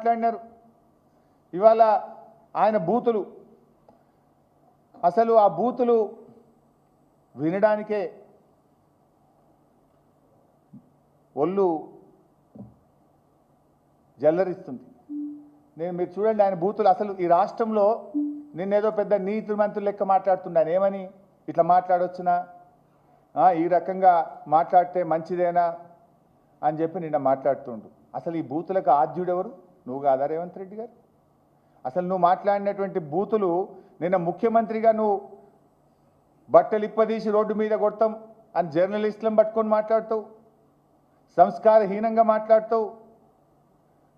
మాట్లాడినారు. ఇవాళ ఆయన బూతులు, అసలు ఆ బూతులు వినడానికే ఒళ్ళు జల్లరిస్తుంది. మీరు చూడండి ఆయన బూతులు. అసలు ఈ రాష్ట్రంలో నిన్నేదో పెద్ద నీతి మంత్రులు లెక్క మాట్లాడుతున్నాను. ఏమని ఇట్లా మాట్లాడొచ్చునా, ఈ రకంగా మాట్లాడితే మంచిదేనా అని చెప్పి నిన్న మాట్లాడుతుండు. అసలు ఈ బూతులకు ఆద్యుడెవరు? నువ్వు కాదా రేవంత్ రెడ్డి గారు? అసలు నువ్వు మాట్లాడినటువంటి బూతులు నిన్న ముఖ్యమంత్రిగా నువ్వు బట్టలు ఇప్పదీసి రోడ్డు మీద కొడతాం అని జర్నలిస్టులను పట్టుకొని మాట్లాడుతావు, సంస్కారహీనంగా మాట్లాడుతావు.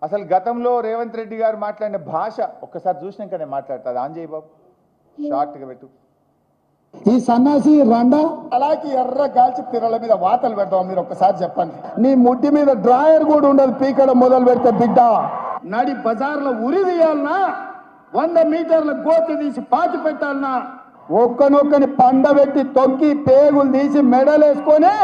అసలు గతంలో రేవంత్ రెడ్డి గారు మాట్లాడిన భాష ఒక్కసారి చూసినాక నేను మాట్లాడతా. అది ఆంజయ్ బాబు షార్ట్గా పెట్టు. ఈ సన్నాసి రండ అలాగే ఎర్ర గాల్చి పిర్రల మీద వాతలు పెడతాం. మీరు ఒక్కసారి చెప్పండి. నీ ముడ్డి మీద డ్రాయర్ కూడా ఉండదు, పీకడం మొదలు పెడితే బిడ్డ. నడి బజార్లో ఉరి తీయాలన్నా, 100 మీటర్ల గోతి తీసి పాతి పెట్టాలన్నా, ఒక్కనొక్కని పండబెట్టి తొక్కి పేగులు తీసి మెడలేసుకొని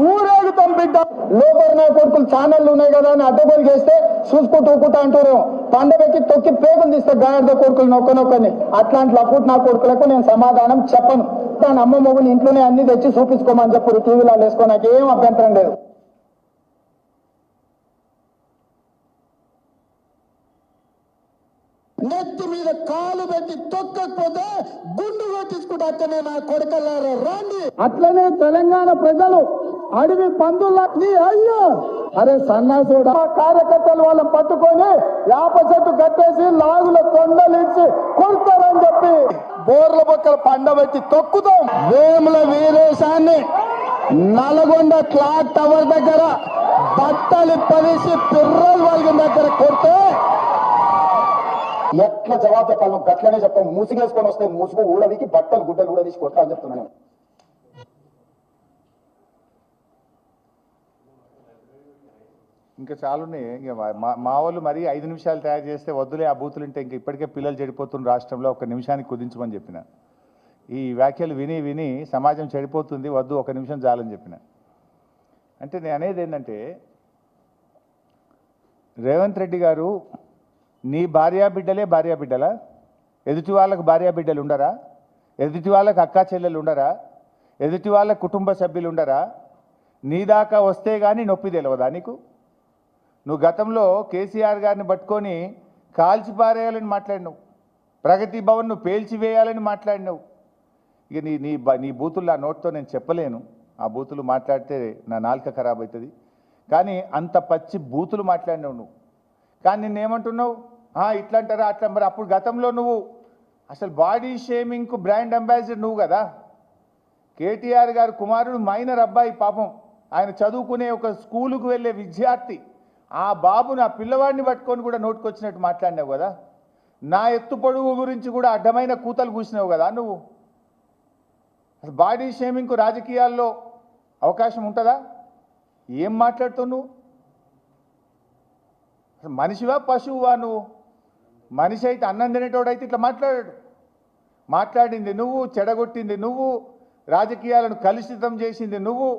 ఊరేగుతాం బిడ్డ. లోపల నా కొడుకులు ఛానళ్ళు ఉన్నాయి కదా అని అడ్డగోలు చేస్తే చూసుకుంటూ ఊకుంటా అంటారు. పండబెట్టి తొక్కి పేగులు తీస్తే గాడిద కొడుకులు నొక్కనొక్కని. అట్లాంటి లపుట్ నా కొడుకులకు నేను సమాధానం చెప్పను. దాని అమ్మ మొగుని ఇంట్లోనే అన్ని తెచ్చి చూపించుకోమని చెప్పారు టీవీలో వేసుకో, నాకేం అభ్యంతరం లేదు. నెత్తి మీద కాలు పెట్టి తొక్కకపోతే గుండు కొట్టించుకుంటా అక్కనే నా కొడుకల్లారా రండి. అట్లనే తెలంగాణ ప్రజలు అడవి పందుల్లా అయ్యో అరే సన్నాసుడు కార్యకర్తలు వాళ్ళని పట్టుకొని యాప చెట్టు కట్టేసి లాగుల తొండలిచ్చి కొడతారని చెప్పి బోర్ల పక్కల పండబెట్టి తొక్కుతాం. వేముల వీరేశాన్ని నల్గొండ క్లాక్ టవర్ దగ్గర బట్టలు పదేసి పిర్రలు వాళ్ళ దగ్గర కొడితే ఎట్లా జవాబు చెప్పాలి? గట్లనే చెప్తాం. మూసిగేసుకొని వస్తే మూసుకు ఊడదికి బట్టలు గుడ్డలు కూడా తీసి కొట్టాలని చెప్తున్నాను. ఇంకా చాలున్నాయి. ఇంకా మా వాళ్ళు మరీ 5 నిమిషాలు తయారు చేస్తే వద్దులే ఆ బూతులు ఉంటే ఇంకా ఇప్పటికే పిల్లలు చెడిపోతున్న రాష్ట్రంలో 1 నిమిషానికి కుదించమని చెప్పిన. ఈ వ్యాఖ్యలు విని విని సమాజం చెడిపోతుంది, వద్దు 1 నిమిషం చాలని చెప్పిన. అంటే నేను అనేది ఏంటంటే, రేవంత్ రెడ్డి గారు నీ భార్యాబిడ్డలే భార్యాబిడ్డలా? ఎదుటి వాళ్ళకు భార్యాబిడ్డలు ఉండరా? ఎదుటి వాళ్ళకు అక్కా చెల్లెలు ఉండరా? ఎదుటి వాళ్ళ కుటుంబ సభ్యులు ఉండరా? నీ దాకా వస్తే కానీ నొప్పి తెలియదా నీకు? నువ్వు గతంలో కేసీఆర్ గారిని పట్టుకొని కాల్చిపారేయాలని మాట్లాడినావు, ప్రగతి భవన్ను పేల్చివేయాలని మాట్లాడినావు. ఇక నీ బూతులు ఆ నోట్తో నేను చెప్పలేను. ఆ బూతులు మాట్లాడితే నా నాలుక ఖరాబ్ అవుతుంది. కానీ అంత పచ్చి బూతులు మాట్లాడినావు నువ్వు. కానీ నిన్నేమంటున్నావు? ఇట్లా అంటారా అట్లా. మరి అప్పుడు గతంలో నువ్వు అసలు బాడీ షేమింగ్కు బ్రాండ్ అంబాసిడర్ నువ్వు కదా. కేటీఆర్ గారు కుమారుడు మైనర్ అబ్బాయి, పాపం ఆయన చదువుకునే ఒక స్కూలుకు వెళ్ళే విద్యార్థి. ఆ బాబుని, ఆ పిల్లవాడిని పట్టుకొని కూడా నోటుకొచ్చినట్టు మాట్లాడినావు కదా. నా ఎత్తు పొడుగు గురించి కూడా అడ్డమైన కూతలు కూసినావు కదా నువ్వు. అసలు బాడీ షేమింగ్కు రాజకీయాల్లో అవకాశం ఉంటుందా? ఏం మాట్లాడుతావు నువ్వు? మనిషివా పశువువా నువ్వు? మనిషి అయితే అన్నం తినేటోడైతే ఇట్లా మాట్లాడింది నువ్వు, చెడగొట్టింది నువ్వు, రాజకీయాలను కలుషితం చేసింది నువ్వు,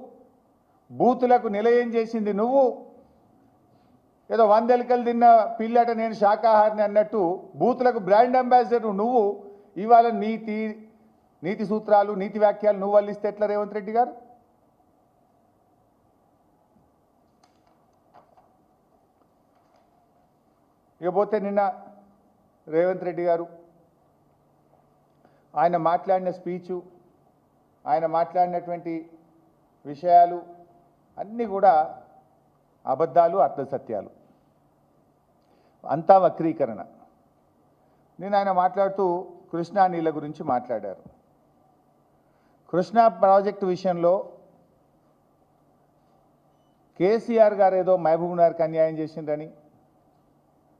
బూతులకు నిలయం చేసింది నువ్వు. ఏదో 100 ఎలుకలు తిన్న పిల్లట నేను శాకాహారిని అన్నట్టు బూతులకు బ్రాండ్ అంబాసిడర్ నువ్వు. ఇవాళ నీతి సూత్రాలు, నీతి వ్యాఖ్యలు నువ్వు వల్లిస్తే ఎట్లా రేవంత్ రెడ్డి గారు? ఇకపోతే నిన్న రేవంత్ రెడ్డి గారు ఆయన మాట్లాడిన స్పీచు, ఆయన మాట్లాడినటువంటి విషయాలు అన్నీ కూడా అబద్ధాలు, అర్థసత్యాలు, అంతా వక్రీకరణ. నేను ఆయన మాట్లాడుతూ కృష్ణా నీళ్ళ గురించి మాట్లాడారు. కృష్ణా ప్రాజెక్టు విషయంలో కేసీఆర్ గారు ఏదో మహబూబ్ నగర్కి అన్యాయం చేసిండ్రని,